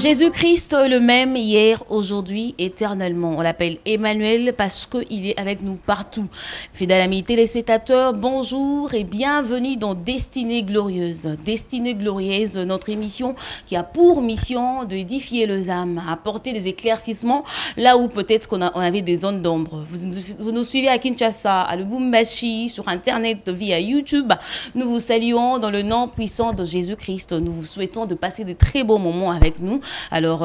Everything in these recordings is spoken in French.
Jésus-Christ le même hier, aujourd'hui, éternellement. On l'appelle Emmanuel parce qu'il est avec nous partout. Fidèles amis téléspectateurs, bonjour et bienvenue dans Destinée Glorieuse. Destinée Glorieuse, notre émission qui a pour mission d'édifier les âmes, apporter des éclaircissements là où peut-être on avait des zones d'ombre. Vous nous suivez à Kinshasa, à Lubumbashi, sur Internet, via YouTube. Nous vous saluons dans le nom puissant de Jésus-Christ. Nous vous souhaitons de passer de très beaux moments avec nous. Alors,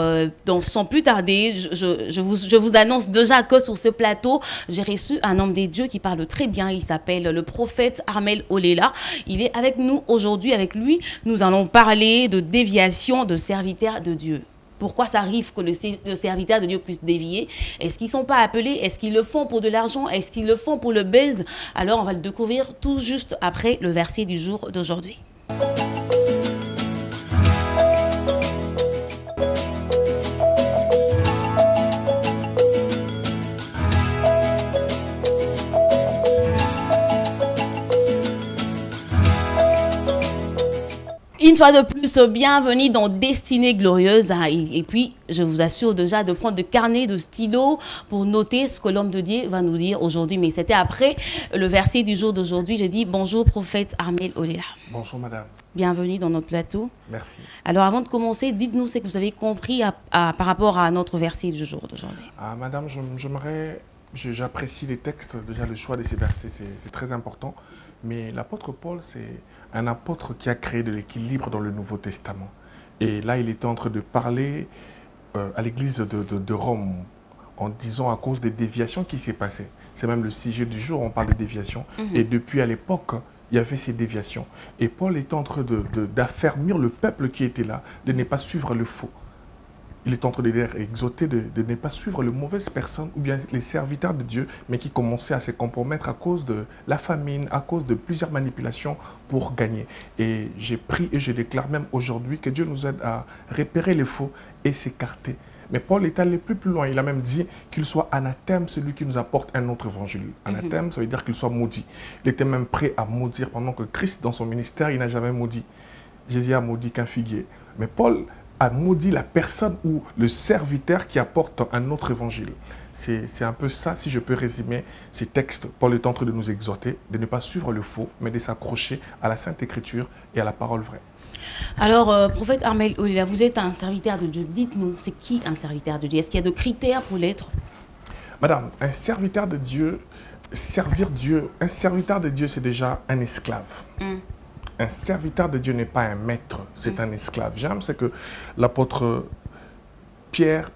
sans plus tarder, je vous annonce déjà que sur ce plateau, j'ai reçu un homme des dieux qui parle très bien. Il s'appelle le prophète Armel Olela. Il est avec nous aujourd'hui. Avec lui, nous allons parler de déviation de serviteurs de Dieu. Pourquoi ça arrive que le serviteur de Dieu puisse dévier? Est-ce qu'ils ne sont pas appelés? Est-ce qu'ils le font pour de l'argent? Est-ce qu'ils le font pour le buzz? Alors, on va le découvrir tout juste après le verset du jour d'aujourd'hui. Une fois de plus, bienvenue dans Destinée Glorieuse. Et puis, je vous assure déjà de prendre de carnet, de stylo pour noter ce que l'homme de Dieu va nous dire aujourd'hui. Mais c'était après le verset du jour d'aujourd'hui. Je dis bonjour, prophète Armel Olela. Bonjour, madame. Bienvenue dans notre plateau. Merci. Alors, avant de commencer, dites-nous ce que vous avez compris par rapport à notre verset du jour d'aujourd'hui. Madame, j'apprécie les textes, déjà le choix de ces versets, c'est très important. Mais l'apôtre Paul, c'est un apôtre qui a créé de l'équilibre dans le Nouveau Testament. Et là, il était en train de parler à l'église de Rome en disant à cause des déviations qui s'est passées. C'est même le sujet du jour, on parle de déviations. Et depuis à l'époque, il y avait ces déviations. Et Paul est en train d'affermir le peuple qui était là, de ne pas suivre le faux. Il est en train de les exhorter de ne pas suivre les mauvaises personnes ou bien les serviteurs de Dieu, mais qui commençaient à se compromettre à cause de la famine, à cause de plusieurs manipulations pour gagner. Et j'ai pris et je déclare même aujourd'hui que Dieu nous aide à repérer les faux et s'écarter. Mais Paul est allé plus loin. Il a même dit qu'il soit anathème celui qui nous apporte un autre évangile. Anathème, ça veut dire qu'il soit maudit. Il était même prêt à maudire pendant que Christ, dans son ministère, il n'a jamais maudit. Jésus a maudit qu'un figuier. Mais Paul a maudit la personne ou le serviteur qui apporte un autre évangile. C'est un peu ça, si je peux résumer ces textes. Paul est en train de nous exhorter, de ne pas suivre le faux, mais de s'accrocher à la Sainte Écriture et à la parole vraie. Alors, prophète Armel Olela, vous êtes un serviteur de Dieu. Dites-nous, c'est qui un serviteur de Dieu? Est-ce qu'il y a de critères pour l'être? Madame, un serviteur de Dieu, servir Dieu, un serviteur de Dieu, c'est déjà un esclave. Un serviteur de Dieu n'est pas un maître, c'est un esclave. J'aime ce que l'apôtre Pierre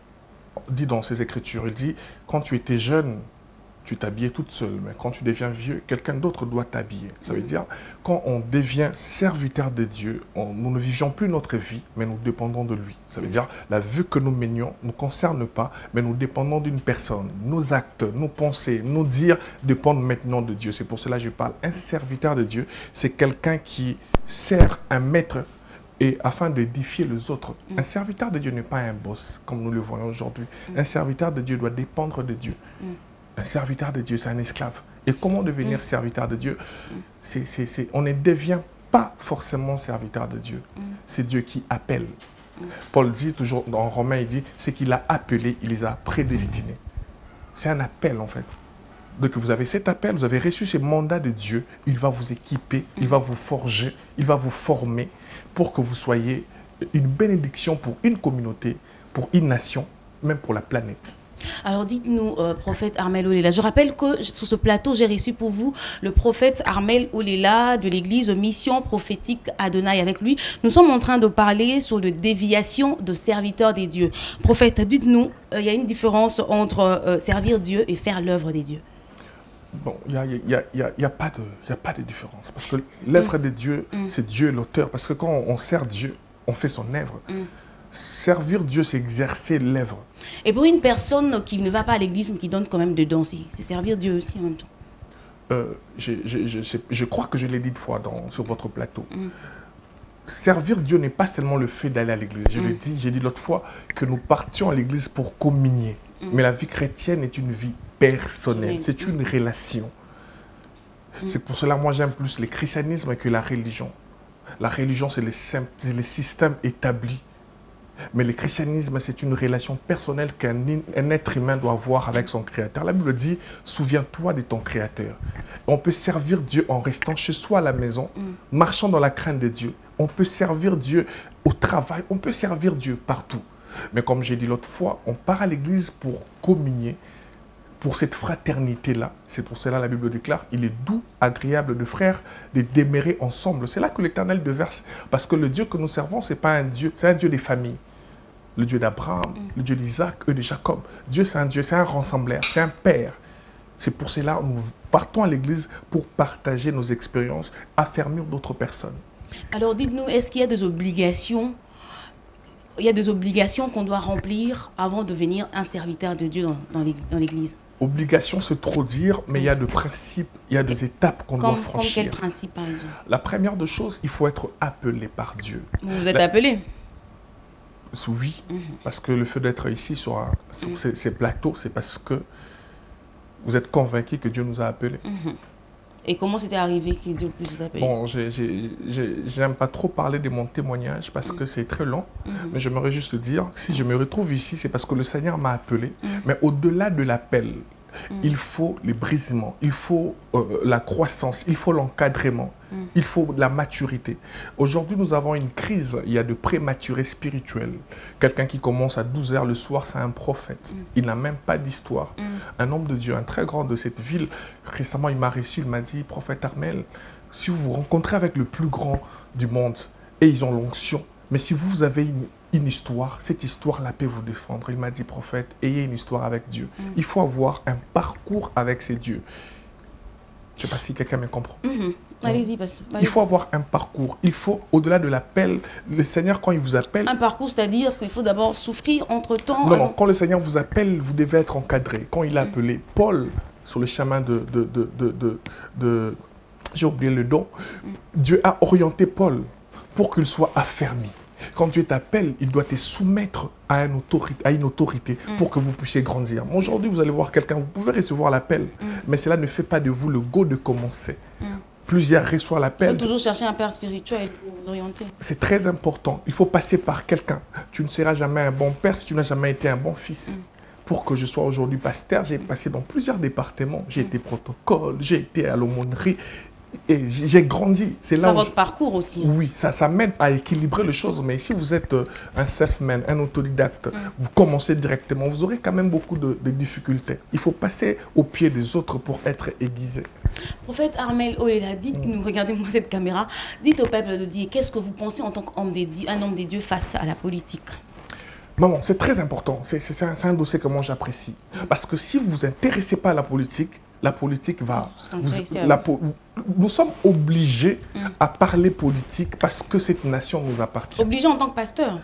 dit dans ses Écritures. Il dit, quand tu étais jeune, tu t'habillais toute seule, mais quand tu deviens vieux, quelqu'un d'autre doit t'habiller. Ça veut dire, quand on devient serviteur de Dieu, nous ne vivions plus notre vie, mais nous dépendons de lui. Ça veut dire, la vie que nous menions ne nous concerne pas, mais nous dépendons d'une personne. Nos actes, nos pensées, nos dires dépendent maintenant de Dieu. C'est pour cela que je parle. Un serviteur de Dieu, c'est quelqu'un qui sert un maître et afin d'édifier les autres. Un serviteur de Dieu n'est pas un boss, comme nous le voyons aujourd'hui. Un serviteur de Dieu doit dépendre de Dieu. Un serviteur de Dieu, c'est un esclave. Et comment devenir serviteur de Dieu? On ne devient pas forcément serviteur de Dieu. C'est Dieu qui appelle. Paul dit toujours, dans Romains, il dit, c'est qu'il a appelé, il les a prédestinés. C'est un appel, en fait. Donc vous avez cet appel, vous avez reçu ce mandat de Dieu, il va vous équiper, il va vous forger, il va vous former pour que vous soyez une bénédiction pour une communauté, pour une nation, même pour la planète. Alors dites-nous, prophète Armel Olela, je rappelle que sur ce plateau, j'ai reçu pour vous le prophète Armel Olela de l'église Mission Prophétique Adonai. Avec lui, nous sommes en train de parler sur la déviation de serviteurs des dieux. Prophète, dites-nous, il y a une différence entre servir Dieu et faire l'œuvre des dieux. Bon, il n'y a pas de différence. Parce que l'œuvre de Dieu, c'est Dieu l'auteur. Parce que quand on sert Dieu, on fait son œuvre. Servir Dieu, c'est exercer l'œuvre. Et pour une personne qui ne va pas à l'église, mais qui donne quand même dedans, c'est servir Dieu aussi en même temps. Je crois que je l'ai dit une fois sur votre plateau. Servir Dieu n'est pas seulement le fait d'aller à l'église. J'ai dit l'autre fois que nous partions à l'église pour communier. Mais la vie chrétienne est une vie personnelle. C'est une relation. C'est pour cela que moi j'aime plus le christianisme que la religion. La religion, c'est le système établi. Mais le christianisme, c'est une relation personnelle qu'un être humain doit avoir avec son Créateur. La Bible dit, souviens-toi de ton Créateur. On peut servir Dieu en restant chez soi à la maison, marchant dans la crainte de Dieu. On peut servir Dieu au travail, on peut servir Dieu partout. Mais comme j'ai dit l'autre fois, on part à l'église pour communier, pour cette fraternité-là. C'est pour cela la Bible déclare, il est doux, agréable de frères, de demeurer ensemble. C'est là que l'Éternel déverse. Parce que le Dieu que nous servons, ce n'est pas un Dieu, c'est un Dieu des familles. Le Dieu d'Abraham, le Dieu d'Isaac et de Jacob. Dieu, c'est un rassembleur, c'est un père. C'est pour cela que nous partons à l'église pour partager nos expériences, affermir d'autres personnes. Alors dites-nous, est-ce qu'il y a des obligations? Il y a des obligations qu'on doit remplir avant de devenir un serviteur de Dieu dans l'église? Obligation, c'est trop dire, mais il y a des principes, il y a des étapes qu'on doit franchir. Comme quel principe, par exemple? La première des choses, il faut être appelé par Dieu. Vous êtes appelé? Oui, parce que le fait d'être ici sur ces plateaux, c'est parce que vous êtes convaincu que Dieu nous a appelés. Et comment c'était arrivé que Dieu puisse vous appeler? Bon, j'aime pas trop parler de mon témoignage parce que c'est très long, mais j'aimerais juste dire que si je me retrouve ici, c'est parce que le Seigneur m'a appelé. Mais au-delà de l'appel, il faut les brisements, il faut la croissance, il faut l'encadrement, il faut la maturité. Aujourd'hui, nous avons une crise, il y a de prématurés spirituels. Quelqu'un qui commence à 12 h le soir, c'est un prophète. Il n'a même pas d'histoire. Un homme de Dieu, un très grand de cette ville, récemment, il m'a reçu, il m'a dit, prophète Armel, si vous vous rencontrez avec le plus grand du monde, et ils ont l'onction, mais si vous avez une histoire, cette histoire-là peut vous défendre. Il m'a dit, prophète, ayez une histoire avec Dieu. Il faut avoir un parcours avec ces dieux. Je ne sais pas si quelqu'un me comprend. Allez-y, il faut avoir un parcours. Il faut, au-delà de l'appel, le Seigneur, quand il vous appelle... Un parcours, c'est-à-dire qu'il faut d'abord souffrir entre-temps... Non, quand le Seigneur vous appelle, vous devez être encadré. Quand il a appelé Paul sur le chemin j'ai oublié le nom. Dieu a orienté Paul pour qu'il soit affermi. Quand Dieu t'appelle, il doit te soumettre à une autorité pour que vous puissiez grandir. Aujourd'hui, vous allez voir quelqu'un, vous pouvez recevoir l'appel, mais cela ne fait pas de vous le go de commencer. Plusieurs reçoivent l'appel. Il faut toujours chercher un père spirituel pour vous orienter. C'est très important. Il faut passer par quelqu'un. Tu ne seras jamais un bon père si tu n'as jamais été un bon fils. Pour que je sois aujourd'hui pasteur, j'ai passé dans plusieurs départements. J'ai été protocole, j'ai été à l'aumônerie. Et j'ai grandi. C'est là votre parcours aussi. Oui, ça m'aide à équilibrer les choses. Mais si vous êtes un self-man, un autodidacte, vous commencez directement, vous aurez quand même beaucoup de difficultés. Il faut passer au pied des autres pour être aiguisé. Prophète Armel Olela, dites-nous, regardez-moi cette caméra, dites au peuple de Dieu, qu'est-ce que vous pensez en tant qu'homme des dieux, un homme des dieux face à la politique? Maman, c'est très important. C'est un dossier que moi j'apprécie. Parce que si vous ne vous intéressez pas à la politique va... Nous sommes obligés à parler politique parce que cette nation nous appartient. Obligés en tant que pasteur?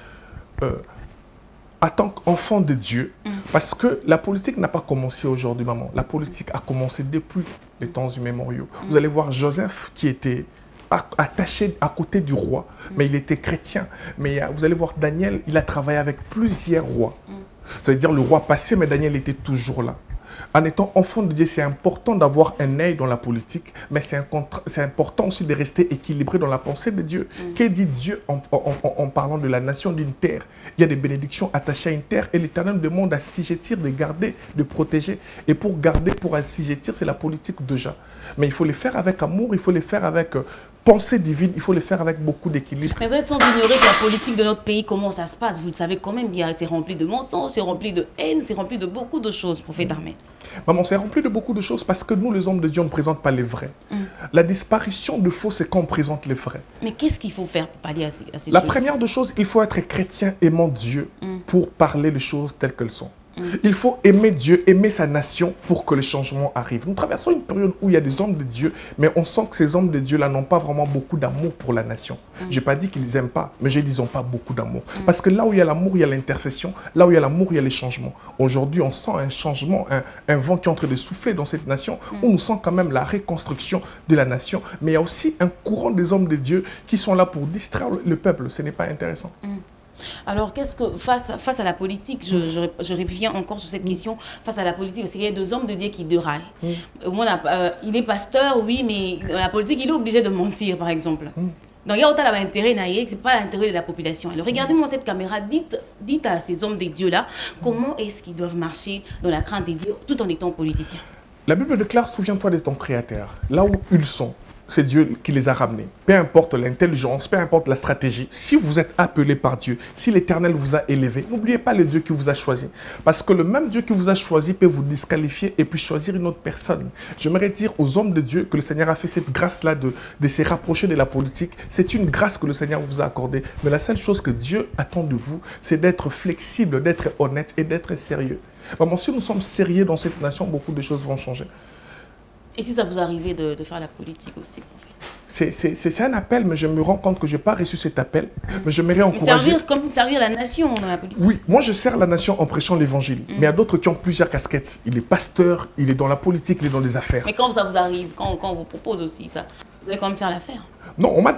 En tant qu'enfant de Dieu, parce que la politique n'a pas commencé aujourd'hui, maman. La politique a commencé depuis les temps immémoriaux. Vous allez voir Joseph qui était attaché à côté du roi, mais il était chrétien. Mais vous allez voir Daniel, il a travaillé avec plusieurs rois. Ça veut dire le roi passé, mais Daniel était toujours là. En étant enfant de Dieu, c'est important d'avoir un œil dans la politique, mais c'est important aussi de rester équilibré dans la pensée de Dieu. Qu'est dit Dieu en parlant de la nation d'une terre? Il y a des bénédictions attachées à une terre et l'Éternel demande à assujettir, de garder, de protéger. Et pour garder, pour assujettir, c'est la politique déjà. Mais il faut les faire avec amour, il faut les faire avec pensée divine, il faut les faire avec beaucoup d'équilibre. Mais vous êtes sans ignorer que la politique de notre pays, comment ça se passe? Vous le savez quand même, c'est rempli de mensonges, c'est rempli de haine, c'est rempli de beaucoup de choses, prophète Armel. Maman, c'est rempli de beaucoup de choses parce que nous, les hommes de Dieu, on ne présente pas les vrais. La disparition de faux, c'est quand on présente les vrais. Mais qu'est-ce qu'il faut faire pour pallier à ces choses? La première des choses, il faut être chrétien aimant Dieu pour parler les choses telles qu'elles sont. Il faut aimer Dieu, aimer sa nation pour que le changement arrive. Nous traversons une période où il y a des hommes de Dieu, mais on sent que ces hommes de Dieu-là n'ont pas vraiment beaucoup d'amour pour la nation. Je n'ai pas dit qu'ils n'aiment pas, mais je dis qu'ils n'ont pas beaucoup d'amour. Parce que là où il y a l'amour, il y a l'intercession. Là où il y a l'amour, il y a les changements. Aujourd'hui, on sent un changement, un vent qui est en train de souffler dans cette nation, où on sent quand même la reconstruction de la nation. Mais il y a aussi un courant des hommes de Dieu qui sont là pour distraire le peuple. Ce n'est pas intéressant. Alors, qu'est-ce que, face à la politique, je reviens encore sur cette question, face à la politique, parce qu'il y a deux hommes de Dieu qui déraillent. Il est pasteur, oui, mais dans la politique, il est obligé de mentir, par exemple. Donc, il y a autant d'intérêt, ce n'est pas l'intérêt de la population. Alors, regardez-moi cette caméra, dites à ces hommes des dieux-là, comment est-ce qu'ils doivent marcher dans la crainte des dieux tout en étant politiciens. La Bible déclare, souviens-toi de ton Créateur. Là où ils sont, c'est Dieu qui les a ramenés. Peu importe l'intelligence, peu importe la stratégie. Si vous êtes appelé par Dieu, si l'Éternel vous a élevé, n'oubliez pas le Dieu qui vous a choisi. Parce que le même Dieu qui vous a choisi peut vous disqualifier et puis choisir une autre personne. J'aimerais dire aux hommes de Dieu que le Seigneur a fait cette grâce-là de se rapprocher de la politique. C'est une grâce que le Seigneur vous a accordée. Mais la seule chose que Dieu attend de vous, c'est d'être flexible, d'être honnête et d'être sérieux. Vraiment, si nous sommes sérieux dans cette nation, beaucoup de choses vont changer. Et si ça vous arrivait de faire la politique aussi, c'est un appel, mais je me rends compte que je n'ai pas reçu cet appel. Mais j'aimerais encourager... Servir la nation dans la politique. Oui, moi je sers la nation en prêchant l'évangile. Mais il y a d'autres qui ont plusieurs casquettes. Il est pasteur, il est dans la politique, il est dans les affaires. Mais quand ça vous arrive, quand on vous propose aussi ça, vous allez quand même faire l'affaire. Non, on m'a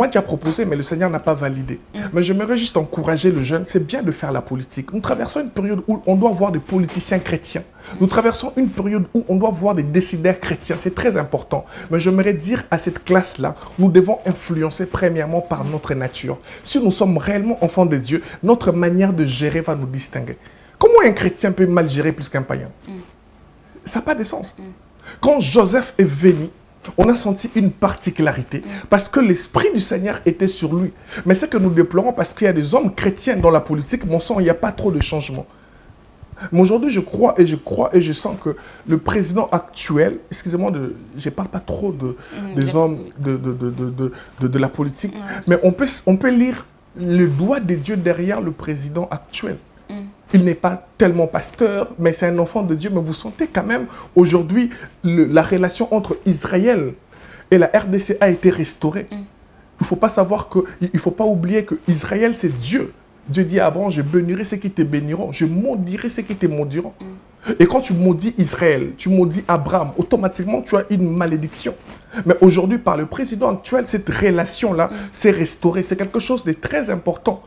déjà proposé, mais le Seigneur n'a pas validé. Mais j'aimerais juste encourager le jeune, c'est bien de faire la politique. Nous traversons une période où on doit voir des politiciens chrétiens. Nous traversons une période où on doit voir des décideurs chrétiens. C'est très important. Mais j'aimerais dire à cette classe-là, nous devons influencer premièrement par notre nature. Si nous sommes réellement enfants de Dieu, notre manière de gérer va nous distinguer. Comment un chrétien peut mal gérer plus qu'un païen? Ça n'a pas de sens. Quand Joseph est venu, on a senti une particularité parce que l'Esprit du Seigneur était sur lui. Mais c'est que nous déplorons parce qu'il y a des hommes chrétiens dans la politique, mon sang, il n'y a pas trop de changements. Mais aujourd'hui, je crois et je sens que le président actuel, excusez-moi, je ne parle pas trop des hommes de la politique, mais on peut lire le doigt de Dieu derrière le président actuel. Il n'est pas tellement pasteur, mais c'est un enfant de Dieu. Mais vous sentez quand même, aujourd'hui, la relation entre Israël et la RDC a été restaurée. Il ne faut pas faut pas oublier que Israël, c'est Dieu. Dieu dit à Abraham, je bénirai ceux qui te béniront, je maudirai ceux qui te maudiront. Et quand tu maudis Israël, tu maudis Abraham, automatiquement, tu as une malédiction. Mais aujourd'hui, par le président actuel, cette relation-là s'est restaurée. C'est quelque chose de très important.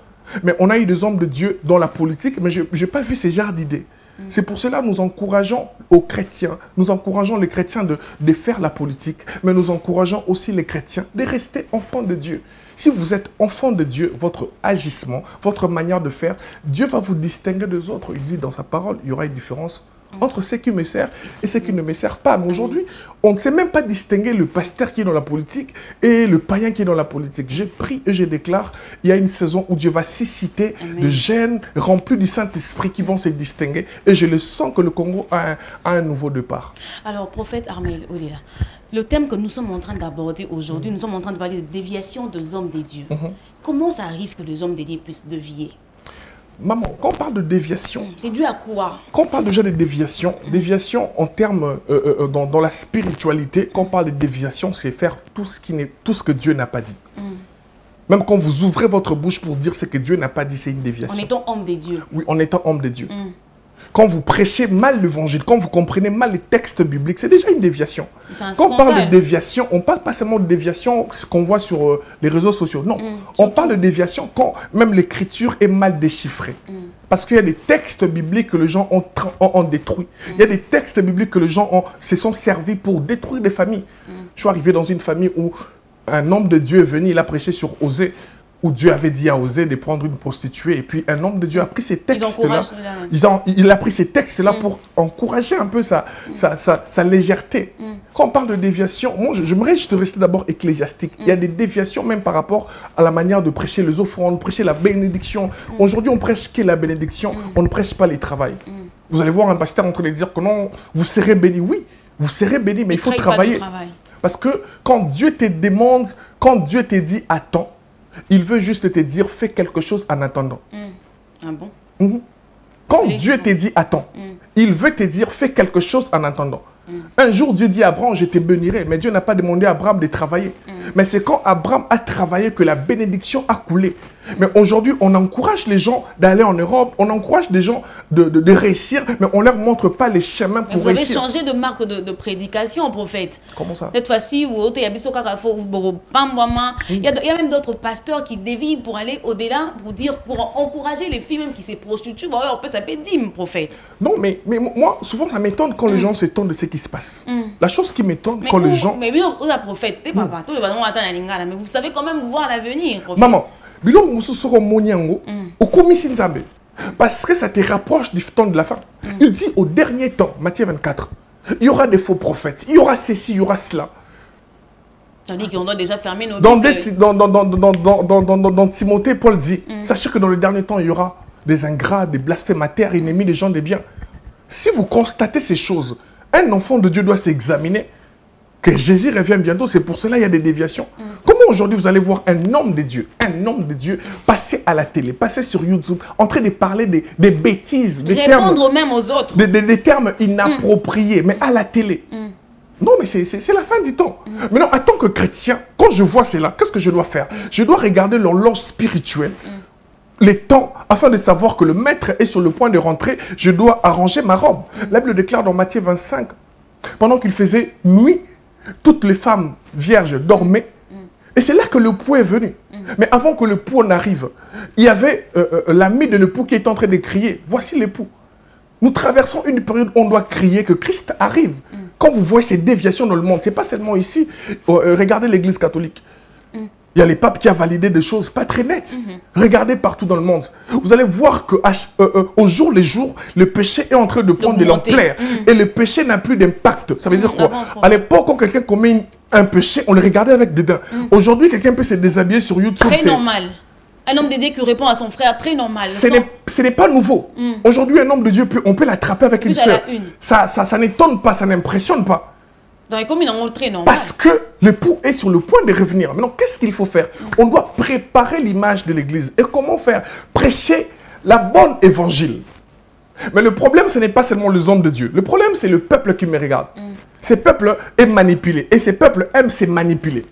Mais on a eu des hommes de Dieu dans la politique, mais je n'ai pas vu ces genres d'idées. C'est pour cela que nous encourageons aux chrétiens, nous encourageons les chrétiens de faire la politique, mais nous encourageons aussi les chrétiens de rester enfants de Dieu. Si vous êtes enfant de Dieu, votre agissement, votre manière de faire, Dieu va vous distinguer des autres. Il dit dans sa parole, il y aura une différence entre ceux qui me servent et ceux qui ne me servent pas. Mais aujourd'hui, on ne sait même pas distinguer le pasteur qui est dans la politique et le païen qui est dans la politique. J'ai pris et je déclare, il y a une saison où Dieu va susciter de jeunes remplis du Saint-Esprit qui vont se distinguer. Et je le sens que le Congo a un nouveau départ. Alors, prophète Armel Olela, le thème que nous sommes en train d'aborder aujourd'hui, nous sommes en train de parler de déviation des hommes des dieux. Comment ça arrive que les hommes des dieux puissent dévier? Maman, quand on parle de déviation... C'est dû à quoi? Quand on parle déjà de déviation, déviation en termes, dans la spiritualité, quand on parle de déviation, c'est faire tout ce que Dieu n'a pas dit. Même quand vous ouvrez votre bouche pour dire ce que Dieu n'a pas dit, c'est une déviation. En étant homme des dieux. Oui, en étant homme de Dieu. Quand vous prêchez mal l'évangile, quand vous comprenez mal les textes bibliques, c'est déjà une déviation. Quand on parle de déviation, on ne parle pas seulement de déviation qu'on voit sur les réseaux sociaux. Non, on parle de déviation quand même l'écriture est mal déchiffrée. Parce qu'il y a des textes bibliques que les gens ont détruits. Il y a des textes bibliques que les gens se sont servis pour détruire des familles. Je suis arrivé dans une famille où un homme de Dieu est venu, il a prêché sur Osée, où Dieu avait dit à Osée de prendre une prostituée. Et puis un homme de Dieu a pris ces textes-là. Il a pris ces textes-là pour encourager un peu sa légèreté. Quand on parle de déviation, moi j'aimerais juste rester d'abord ecclésiastique. Il y a des déviations même par rapport à la manière de prêcher les offrandes, prêcher la bénédiction. Aujourd'hui on prêche que la bénédiction, on ne prêche pas les travails. Vous allez voir un pasteur en train de dire que non, vous serez béni. Oui, vous serez béni, mais il faut travailler. Parce que quand Dieu te demande, quand Dieu te dit attends, il veut juste te dire, fais quelque chose en attendant. Ah bon? Quand Dieu te dit, attends, il veut te dire, fais quelque chose en attendant. Un jour, Dieu dit à Abraham, je te bénirai. Mais Dieu n'a pas demandé à Abraham de travailler. Mais c'est quand Abraham a travaillé que la bénédiction a coulé. Mais aujourd'hui, on encourage les gens d'aller en Europe, on encourage les gens de réussir, mais on ne leur montre pas les chemins pour réussir. Vous avez changé de marque de prédication, prophète. Comment ça? Cette fois-ci, il y a même d'autres pasteurs qui dévient pour aller au-delà, pour encourager les filles même qui se prostituent. On peut s'appeler dîme, prophète. Non, mais moi, souvent, ça m'étonne quand les gens s'étonnent de ce qui se passe. La chose qui m'étonne quand les gens... Mais oui, on a prophète, papa, tout le monde mais vous savez quand même voir l'avenir. Maman, biloko mususu ko moniango, okomisi nzambe. Parce que ça te rapproche du temps de la fin. Il dit au dernier temps, Matthieu 24, il y aura des faux prophètes, il y aura ceci, il y aura cela. Tandis qu'on doit déjà fermer nos dans Timothée, Paul dit, sachez que dans le dernier temps, il y aura des ingrats, des blasphémataires, ennemis des gens des biens. Si vous constatez ces choses, un enfant de Dieu doit s'examiner, que Jésus revienne bientôt, c'est pour cela qu'il y a des déviations. Comment aujourd'hui vous allez voir un homme de Dieu passer à la télé, passer sur YouTube, en train de parler des bêtises, des répondre même aux autres, des termes inappropriés, mais à la télé. Non, mais c'est la fin du temps. Maintenant, en tant que chrétien, quand je vois cela, qu'est-ce que je dois faire? Je dois regarder l'horloge spirituelle, les temps, afin de savoir que le maître est sur le point de rentrer, je dois arranger ma robe. La Bible déclare dans Matthieu 25, pendant qu'il faisait nuit, toutes les femmes vierges dormaient. Et c'est là que le pou est venu. Mais avant que le pou n'arrive, il y avait l'ami de l'époux qui est en train de crier. Voici l'époux. Nous traversons une période où on doit crier que Christ arrive. Quand vous voyez ces déviations dans le monde, ce n'est pas seulement ici. Regardez l'église catholique. Il y a les papes qui ont validé des choses pas très nettes. Regardez partout dans le monde. Vous allez voir qu'au jour le jour, le péché est en train de prendre de l'ampleur. Et le péché n'a plus d'impact. Ça veut dire quoi? À l'époque, quand quelqu'un commet un péché, on le regardait avec dédain. Aujourd'hui, quelqu'un peut se déshabiller sur YouTube. Très normal. Un homme de Dieu qui répond à son frère, très normal. Ce n'est pas nouveau. Aujourd'hui, un homme de Dieu, on peut l'attraper avec une sœur. Ça n'étonne pas, ça n'impressionne pas. Parce que l'époux est sur le point de revenir. Maintenant, qu'est-ce qu'il faut faire? On doit préparer l'image de l'église. Et comment faire? Prêcher la bonne évangile. Mais le problème, ce n'est pas seulement les hommes de Dieu. Le problème, c'est le peuple qui me regarde. Ce peuple est manipulé. Et ce peuple aime se manipuler.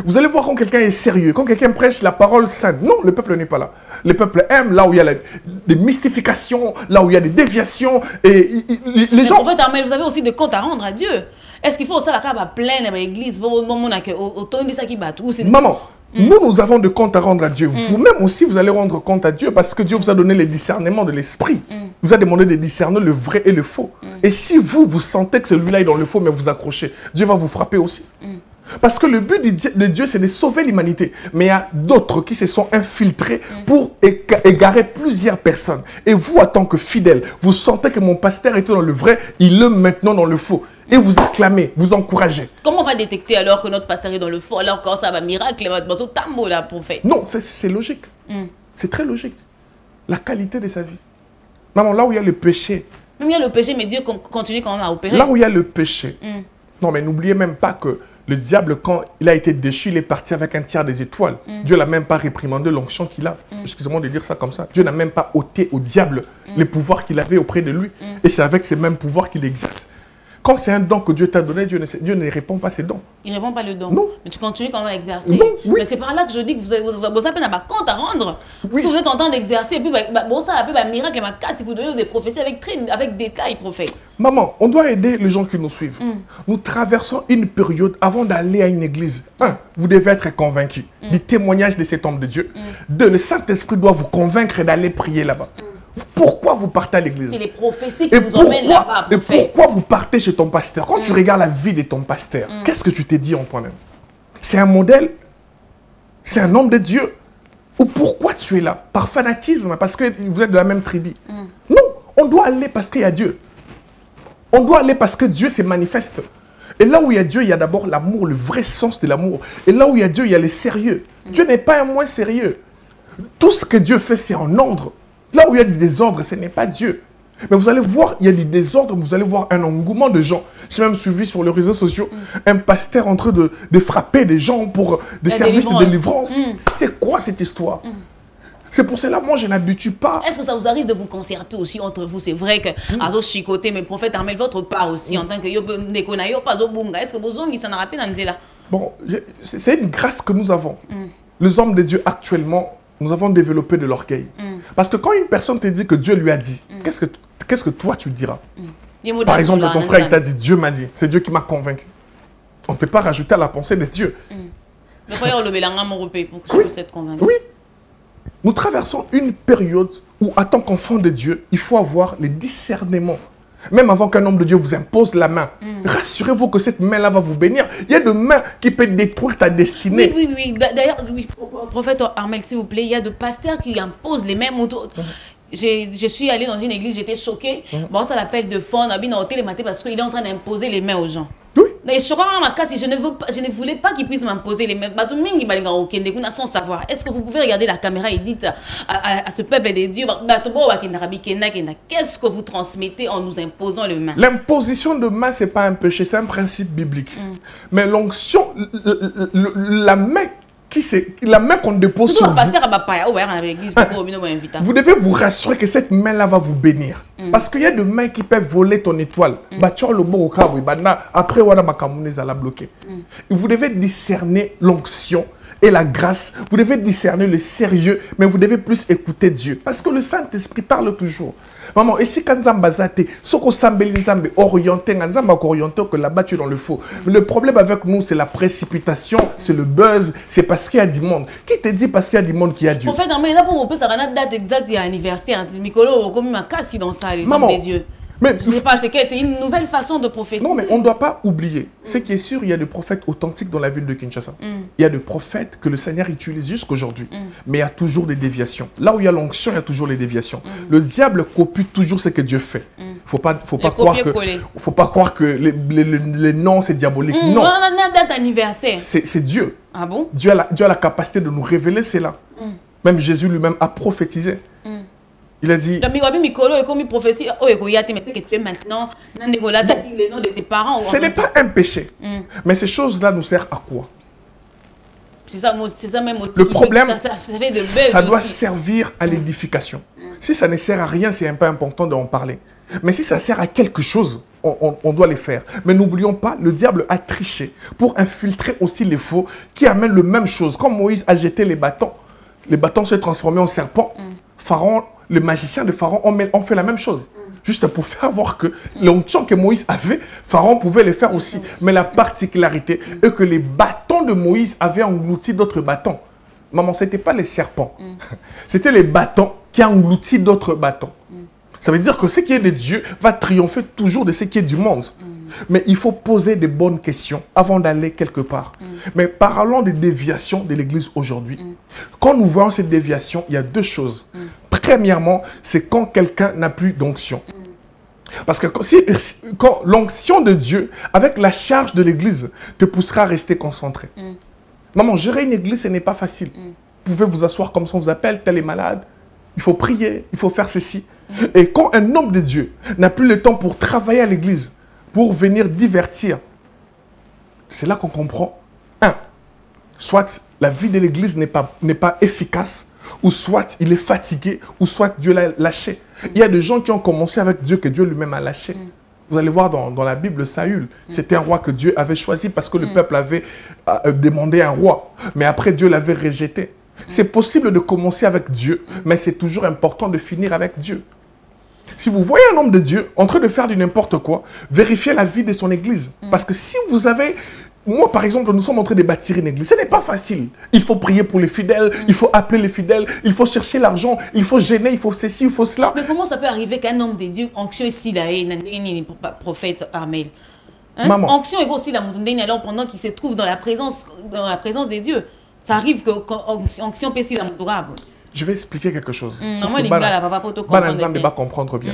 Vous allez voir quand quelqu'un est sérieux, quand quelqu'un prêche la parole sainte. Non, le peuple n'est pas là. Le peuple aime là où il y a des mystifications, là où il y a des déviations. Et les gens... En fait, Armel, vous avez aussi des comptes à rendre à Dieu. Est-ce qu'il faut aussi la carte pleine dans l'église? Maman, nous avons des comptes à rendre à Dieu. Vous-même aussi, vous allez rendre compte à Dieu parce que Dieu vous a donné les discernements de l'esprit. Vous a demandé de discerner le vrai et le faux. Et si vous sentez que celui-là est dans le faux, mais vous accrochez, Dieu va vous frapper aussi. Parce que le but de Dieu, c'est de sauver l'humanité. Mais il y a d'autres qui se sont infiltrés pour égarer plusieurs personnes. Et vous, en tant que fidèle, vous sentez que mon pasteur était dans le vrai, il est maintenant dans le faux. Et vous acclamez, vous encouragez. Comment on va détecter alors que notre pasteur est dans le faux, alors quand ça va miracle, prophète? Non, c'est logique. C'est très logique. La qualité de sa vie. Maman, là où il y a le péché... Même il y a le péché, mais Dieu continue quand même à opérer. Là où il y a le péché... Non, mais n'oubliez même pas que le diable, quand il a été déchu, il est parti avec un tiers des étoiles. Dieu n'a même pas réprimandé l'onction qu'il a. Excusez-moi de dire ça comme ça. Dieu n'a même pas ôté au diable les pouvoirs qu'il avait auprès de lui. Et c'est avec ces mêmes pouvoirs qu'il exerce. Quand c'est un don que Dieu t'a donné, Dieu ne répond pas ses dons. Il ne répond pas le don. Non. Mais tu continues quand même à exercer. Non, oui. Mais c'est par là que je dis que vous avez un compte à rendre. Parce que vous êtes en train d'exercer. Et puis, bon, ça a un miracle, si vous donnez des prophéties avec détail, prophète. Maman, on doit aider les gens qui nous suivent. Nous traversons une période avant d'aller à une église. Un, vous devez être convaincu du témoignage de cet homme de Dieu. Deux, le Saint-Esprit doit vous convaincre d'aller prier là-bas. Pourquoi vous partez à l'église? C'est les prophéties qui vous emmènent là-bas. Et pourquoi vous partez chez ton pasteur? Quand tu regardes la vie de ton pasteur, qu'est-ce que tu t'es dit en toi-même? C'est un modèle? C'est un homme de Dieu? Ou pourquoi tu es là? Par fanatisme? Parce que vous êtes de la même tribu? Non, on doit aller parce qu'il y a Dieu. On doit aller parce que Dieu se manifeste. Et là où il y a Dieu, il y a d'abord l'amour, le vrai sens de l'amour. Et là où il y a Dieu, il y a le sérieux. Dieu n'est pas un moins sérieux. Tout ce que Dieu fait, c'est en ordre. Là où il y a du désordre, ce n'est pas Dieu. Mais vous allez voir, il y a du désordre, vous allez voir un engouement de gens. J'ai même suivi sur les réseaux sociaux un pasteur en train de frapper des gens pour des services de délivrance. C'est quoi cette histoire? C'est pour cela, moi, je n'habitue pas. Est-ce que ça vous arrive de vous concerter aussi entre vous? C'est vrai que, à ce chicoté, mais prophète Armel, votre part aussi, en tant que est-ce que vous avez un rappel dans là? Bon, c'est une grâce que nous avons. Les hommes de Dieu, actuellement, nous avons développé de l'orgueil. Parce que quand une personne te dit que Dieu lui a dit, qu'est-ce que toi tu diras? Par exemple, ton frère t'a dit, Dieu m'a dit. C'est Dieu qui m'a convaincu. On ne peut pas rajouter à la pensée de Dieu. Oui. Nous traversons une période où, en tant qu'enfant de Dieu, il faut avoir le discernement. Même avant qu'un homme de Dieu vous impose la main, rassurez-vous que cette main-là va vous bénir. Il y a de mains qui peuvent détruire ta destinée. Oui, oui, oui. D'ailleurs, oui, prophète Armel, s'il vous plaît, il y a de pasteurs qui imposent les mêmes motos. Je suis allée dans une église, j'étais choquée. Bon, ça l'appelle de fond, parce qu'il est en train d'imposer les mains aux gens. Oui. Et je ne voulais pas qu'il puisse m'imposer les mains. Sans savoir. Est-ce que vous pouvez regarder la caméra et dites à ce peuple des dieux, qu'est-ce que vous transmettez en nous imposant les mains? L'imposition de main, ce n'est pas un péché, c'est un principe biblique. Mais l'onction, la main qu'on dépose sur vous, vous devez vous rassurer que cette main-là va vous bénir. Parce qu'il y a de mains qui peuvent voler ton étoile. Après, vous devez discerner l'onction et la grâce. Vous devez discerner le sérieux, mais vous devez plus écouter Dieu. Parce que le Saint-Esprit parle toujours. Maman, et si quand Nzamba zate, ce qu'on s'embellit Nzamba orienté, Nzamba orienté que là-bas tu es dans le faux. Mais le problème avec nous, c'est la précipitation, c'est le buzz, c'est parce qu'il y a du monde. Qui te dit parce qu'il y a du monde qu'il y a Dieu? En fait, il y a pour ça une date exacte, il y a anniversaire. Mikolo, comme ma casse dans ça, les hommes des dieux. Mais je sais pas, c'est une nouvelle façon de prophétiser. Non, mais on ne doit pas oublier. Ce qui est sûr, il y a des prophètes authentiques dans la ville de Kinshasa. Il y a des prophètes que le Seigneur utilise jusqu'aujourd'hui. Mais il y a toujours des déviations. Là où il y a l'onction, il y a toujours les déviations. Le diable copie toujours ce que Dieu fait. Faut pas croire que les noms, c'est diabolique. Non. On a une date anniversaire. C'est Dieu. Ah bon? Dieu a la capacité de nous révéler cela. Même Jésus lui-même a prophétisé. Il a dit... Ce n'est pas un péché. Mais ces choses-là nous servent à quoi? C'est ça même aussi. Le problème, ça doit servir à l'édification. Si ça ne sert à rien, c'est un peu important d'en parler. Mais si ça sert à quelque chose, on doit les faire. Mais n'oublions pas, le diable a triché pour infiltrer aussi les faux qui amènent le même chose. Quand Moïse a jeté les bâtons se transformaient en serpents. Pharaon, le magicien de Pharaon, on fait la même chose. Juste pour faire voir que l'onction que Moïse avait, Pharaon pouvait le faire aussi. Mais la particularité est que les bâtons de Moïse avaient englouti d'autres bâtons. Maman, ce n'était pas les serpents. C'était les bâtons qui ont englouti d'autres bâtons. Ça veut dire que ce qui est de Dieu va triompher toujours de ce qui est du monde. Mais il faut poser des bonnes questions avant d'aller quelque part. Mais parlons des déviations de l'Église aujourd'hui. Quand nous voyons cette déviation, il y a deux choses. Premièrement, c'est quand quelqu'un n'a plus d'onction. Parce que quand l'onction de Dieu, avec la charge de l'Église, te poussera à rester concentré. Maman, gérer une église, ce n'est pas facile. Vous pouvez vous asseoir comme ça, on vous appelle, tel est malade. Il faut prier, il faut faire ceci. Et quand un homme de Dieu n'a plus le temps pour travailler à l'église, pour venir divertir, c'est là qu'on comprend. Soit la vie de l'église n'est pas efficace, ou soit il est fatigué, ou soit Dieu l'a lâché. Il y a des gens qui ont commencé avec Dieu que Dieu lui-même a lâché. Vous allez voir dans la Bible, Saül, c'était un roi que Dieu avait choisi parce que le peuple avait demandé un roi. Mais après, Dieu l'avait rejeté. C'est possible de commencer avec Dieu, mais c'est toujours important de finir avec Dieu. Si vous voyez un homme de Dieu en train de faire du n'importe quoi, vérifiez la vie de son église. Parce que si vous avez... Moi, par exemple, nous sommes en train de bâtir une église. Ce n'est pas facile. Il faut prier pour les fidèles, il faut appeler les fidèles, il faut chercher l'argent, il faut gêner, il faut ceci, il faut cela. Mais comment ça peut arriver qu'un homme de Dieu, anxieux ici, là, prophète Armel, anxieux est aussi là, pendant qu'il se trouve dans la présence des dieux. Ça arrive que anxieux peut s'y la Je vais expliquer quelque chose. Normalement, les gars, papa, pour te comprendre. Va comprendre bien.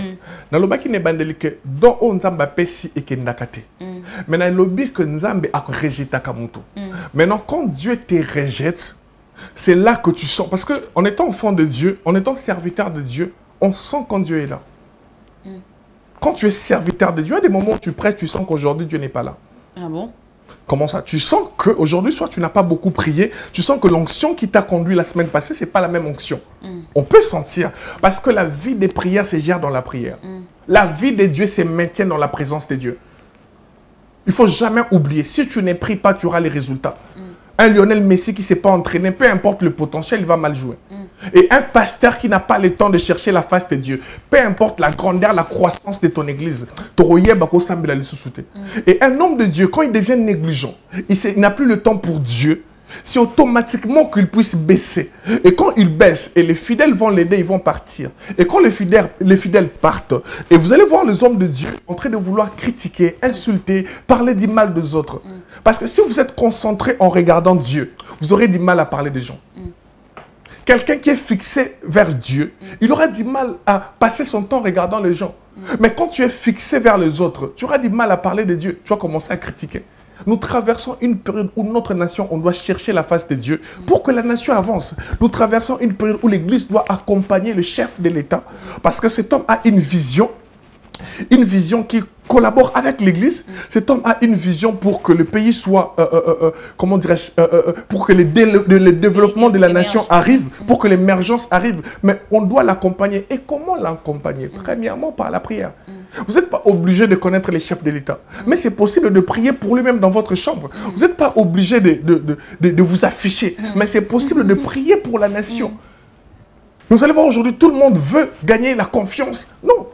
Dans le bas qui n'est pas délicat, dans on Nzamba pesi et qui n'akate. Mais dans le but que Nzamba a rejeté Kamuto. Maintenant, quand Dieu te rejette, c'est là que tu sens. Parce que en étant enfant de Dieu, en étant serviteur de Dieu, on sent quand Dieu est là. Quand tu es serviteur de Dieu, il y a des moments où tu prêches, tu sens qu'aujourd'hui Dieu n'est pas là. Ah bon? Comment ça? Tu sens qu'aujourd'hui, soit tu n'as pas beaucoup prié, tu sens que l'onction qui t'a conduit la semaine passée, ce n'est pas la même onction. On peut sentir, parce que la vie des prières se gère dans la prière. La vie de Dieu se maintient dans la présence de Dieu. Il ne faut jamais oublier, si tu ne pries pas, tu auras les résultats. Un Lionel Messi qui ne s'est pas entraîné, peu importe le potentiel, il va mal jouer. Et un pasteur qui n'a pas le temps de chercher la face de Dieu, peu importe la grandeur, la croissance de ton église, et un homme de Dieu, quand il devient négligent, il n'a plus le temps pour Dieu, c'est automatiquement qu'il puisse baisser. Et quand il baisse, et les fidèles vont l'aider, ils vont partir. Et quand les fidèles partent, et vous allez voir les hommes de Dieu en train de vouloir critiquer, insulter, parler du mal des autres. Parce que si vous êtes concentré en regardant Dieu, vous aurez du mal à parler des gens. Quelqu'un qui est fixé vers Dieu, il aura du mal à passer son temps en regardant les gens. Mais quand tu es fixé vers les autres, tu auras du mal à parler de Dieu. Tu vas commencer à critiquer. Nous traversons une période où notre nation, on doit chercher la face de Dieu pour que la nation avance. Nous traversons une période où l'Église doit accompagner le chef de l'État parce que cet homme a une vision qui collabore avec l'Église. Cet homme a une vision pour que le pays soit, comment dirais-je, pour que le développement de la nation arrive, pour que l'émergence arrive. Mais on doit l'accompagner. Et comment l'accompagner? Premièrement, par la prière. Vous n'êtes pas obligé de connaître les chefs de l'État. Mais c'est possible de prier pour lui-même dans votre chambre. Vous n'êtes pas obligé de vous afficher. Mais c'est possible de prier pour la nation. Vous allez voir aujourd'hui, tout le monde veut gagner la confiance. Non.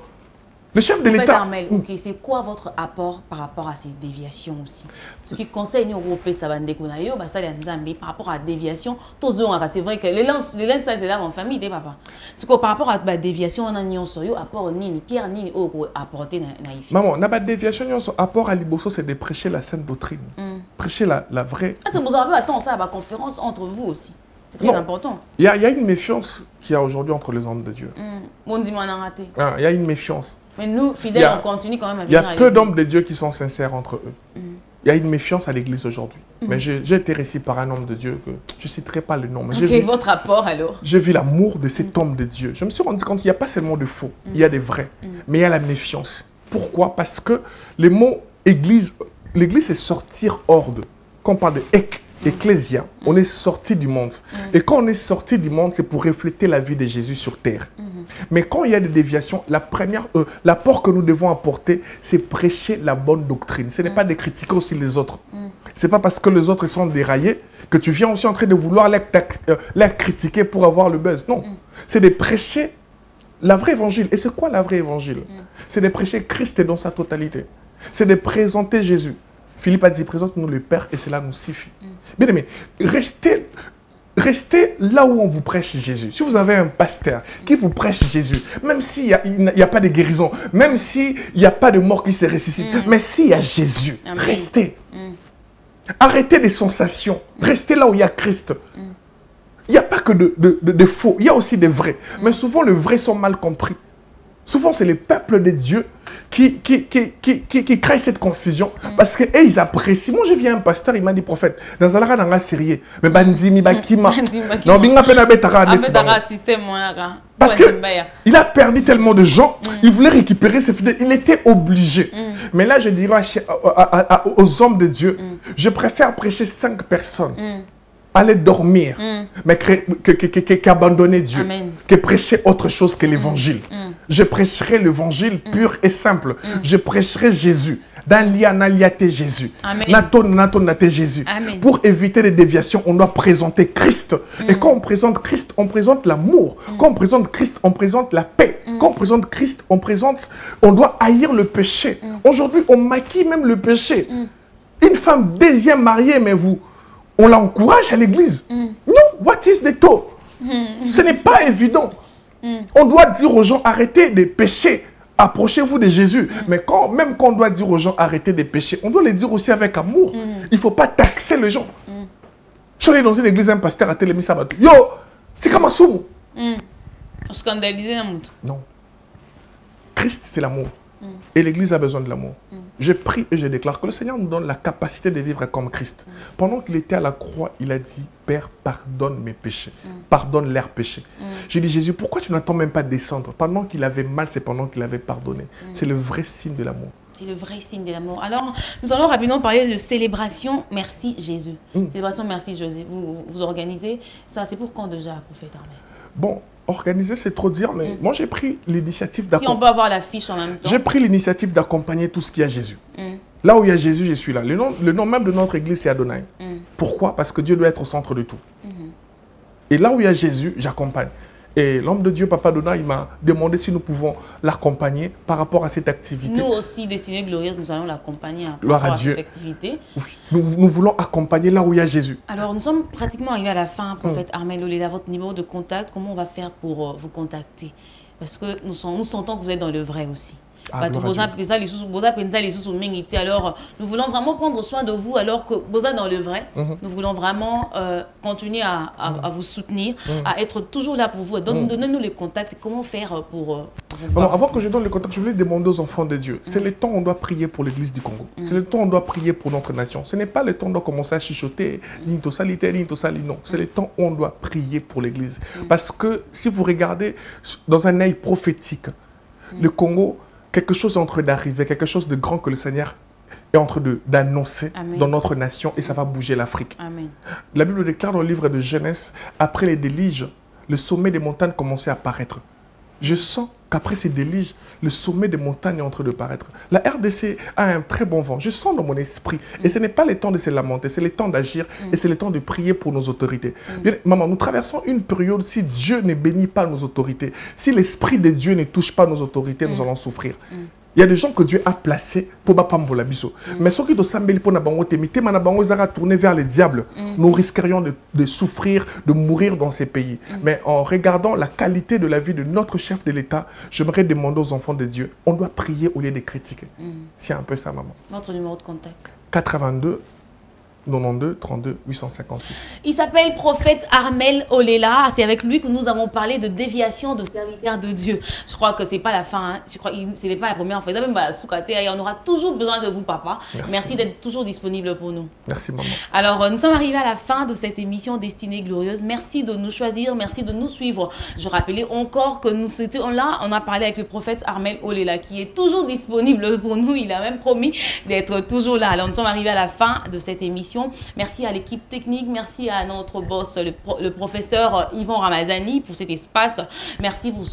Le chef de l'État... Okay, c'est quoi votre apport par rapport à ces déviations aussi? Ce qui conseille nous européens, ça va par rapport à la déviation, c'est vrai que les lances c'est là en famille, papa. C'est que par rapport à la déviation, on a un apport ni Pierre ni apporter naïf. Maman, la déviation, apport à l'Ibosso, c'est de prêcher la sainte doctrine. Prêcher la vraie... Ah, c'est pour ça, attends, ça, la conférence entre vous aussi. C'est très important. Il y a une méfiance qu'il y a aujourd'hui entre les hommes de Dieu. Bon, dis-moi, on a raté. Il y a une méfiance. Mais nous, fidèles, on continue quand même à venir. Il y a peu d'hommes de Dieu qui sont sincères entre eux. Il y a une méfiance à l'Église aujourd'hui. Mais j'ai été récit par un homme de Dieu que je ne citerai pas le nom. Mais votre rapport alors? J'ai vu l'amour de cet homme de Dieu. Je me suis rendu compte qu'il n'y a pas seulement de faux, il y a des vrais. Mais il y a la méfiance. Pourquoi? Parce que le mot Église, l'Église c'est sortir hors de. Quand on parle de Ecclésia, on est sorti du monde. Et quand on est sorti du monde, c'est pour refléter la vie de Jésus sur terre. Mais quand il y a des déviations, l'apport que nous devons apporter, c'est prêcher la bonne doctrine. Ce n'est pas de critiquer aussi les autres. Ce n'est pas parce que les autres sont déraillés que tu viens aussi en train de vouloir les critiquer pour avoir le buzz. Non, c'est de prêcher la vraie évangile. Et c'est quoi la vraie évangile? C'est de prêcher Christ dans sa totalité. C'est de présenter Jésus. Philippe a dit, présente-nous le Père et cela nous suffit. Bien aimé, restez là où on vous prêche Jésus. Si vous avez un pasteur qui vous prêche Jésus, même s'il n'y a pas de guérison, même s'il n'y a pas de mort qui se ressuscite, mais s'il y a Jésus, restez. Arrêtez les sensations. Restez là où il y a Christ. Il n'y a pas que de faux, il y a aussi des vrais. Mais souvent, les vrais sont mal compris. Souvent, c'est le peuple de Dieu qui crée cette confusion parce qu'ils apprécient. Moi, j'ai vu un pasteur, il m'a dit, prophète, dans un rang sérieux, mais bandimi bakima. Non, binga pena betara système. Parce qu'il a perdu tellement de gens, il voulait récupérer ses fidèles, il était obligé. Mais là, je dirais aux hommes de Dieu, je préfère prêcher 5 personnes. Aller dormir, mais qu'abandonner Dieu, que prêcher autre chose que l'évangile. Je prêcherai l'évangile pur et simple. Je prêcherai Jésus. Dans l'Ianaliate Jésus. Naton Jésus. Pour éviter les déviations, on doit présenter Christ. Et quand on présente Christ, on présente l'amour. Quand on présente Christ, on présente la paix. Quand on présente Christ, on doit haïr le péché. Aujourd'hui, on maquille même le péché. Une femme deuxième mariée, mais on l'encourage à l'église. Non, what is the talk? Ce n'est pas évident. On doit dire aux gens, arrêtez de pécher. Approchez-vous de Jésus. Mais même quand on doit dire aux gens, arrêtez de pécher, on doit les dire aussi avec amour. Il ne faut pas taxer les gens. Je suis allé dans une église, un pasteur a télémis ça. Yo, c'est comme un soum. Scandaliser un monde. Non. Christ, c'est l'amour. Et l'église a besoin de l'amour. Je prie et je déclare que le Seigneur nous donne la capacité de vivre comme Christ. Pendant qu'il était à la croix, il a dit, Père, pardonne mes péchés. Pardonne leurs péchés. J'ai dit, Jésus, pourquoi tu n'attends même pas descendre? Pendant qu'il avait mal, c'est pendant qu'il avait pardonné. C'est le vrai signe de l'amour. C'est le vrai signe de l'amour. Alors, nous allons rapidement parler de célébration Merci Jésus. Célébration Merci Jésus. Vous organisez ça, c'est pour quand déjà, prophète Armel? Bon, organiser, c'est trop dire, mais moi j'ai pris l'initiative d'accompagner. Si on peut avoir l'affiche en même temps. J'ai pris l'initiative d'accompagner tout ce qui a Jésus. Là où il y a Jésus, je suis là. Le nom même de notre église, c'est Adonai. Pourquoi? Parce que Dieu doit être au centre de tout. Et là où il y a Jésus, j'accompagne. Et l'homme de Dieu, Papa Donat, il m'a demandé si nous pouvons l'accompagner par rapport à cette activité. Nous aussi, Destinée Glorieuse, nous allons l'accompagner par Gloire à rapport à Dieu. cette activité. Oui. Nous voulons accompagner là où il y a Jésus. Alors, nous sommes pratiquement arrivés à la fin, prophète Armel Olela, votre numéro de contact. Comment on va faire pour vous contacter? Parce que nous sentons que vous êtes dans le vrai aussi. Alors, nous voulons vraiment prendre soin de vous alors que vous êtes dans le vrai. Nous voulons vraiment continuer à vous soutenir, à être toujours là pour vous. Donnez-nous les contacts. Comment faire pour vous voir? Avant que je donne les contacts, je voulais demander aux enfants de Dieu. C'est le temps où on doit prier pour l'église du Congo. C'est le temps où on doit prier pour notre nation. Ce n'est pas le temps où on doit commencer à chuchoter. Non, c'est le temps où on doit prier pour l'église. Parce que si vous regardez dans un œil prophétique, le Congo, quelque chose est en train d'arriver, quelque chose de grand que le Seigneur est en train d'annoncer dans notre nation et ça va bouger l'Afrique. La Bible déclare dans le livre de Genèse, après les déluges, le sommet des montagnes commençait à apparaître. Je sens qu'après ces déluges, le sommet des montagnes est en train de paraître. La RDC a un très bon vent. Je sens dans mon esprit. Et ce n'est pas le temps de se lamenter, c'est le temps d'agir et c'est le temps de prier pour nos autorités. Bien, maman, nous traversons une période, si Dieu ne bénit pas nos autorités, si l'Esprit de Dieu ne touche pas nos autorités, nous allons souffrir. Il y a des gens que Dieu a placés pour Bapambola Biso. Mais ceux qui doivent s'embellir pour Nabango Temite, Manabango Zara tourner vers le diable, nous risquerions de souffrir, de mourir dans ces pays. Mais en regardant la qualité de la vie de notre chef de l'État, j'aimerais demander aux enfants de Dieu, on doit prier au lieu de critiquer. C'est un peu ça, maman. Votre numéro de contact? 82 92 32 856. Il s'appelle prophète Armel Olela. C'est avec lui que nous avons parlé de déviation de serviteurs de Dieu. Je crois que c'est pas la fin. Hein. Je crois que ce n'est pas la première fois. On aura toujours besoin de vous, papa. Merci d'être toujours disponible pour nous. Merci, maman. Alors, nous sommes arrivés à la fin de cette émission Destinée Glorieuse. Merci de nous choisir. Merci de nous suivre. Je rappelais encore que nous étions là. On a parlé avec le prophète Armel Olela qui est toujours disponible pour nous. Il a même promis d'être toujours là. Alors, nous sommes arrivés à la fin de cette émission. Merci à l'équipe technique, merci à notre boss, le professeur Yvan Ramazani pour cet espace. Merci pour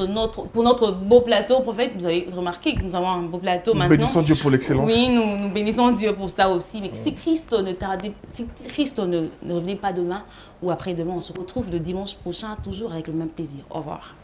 notre beau plateau. Prophète, vous avez remarqué que nous avons un beau plateau maintenant. Nous bénissons Dieu pour l'excellence. Oui, nous bénissons Dieu pour ça aussi. Mais si Christ ne revenait pas demain ou après-demain, on se retrouve le dimanche prochain toujours avec le même plaisir. Au revoir.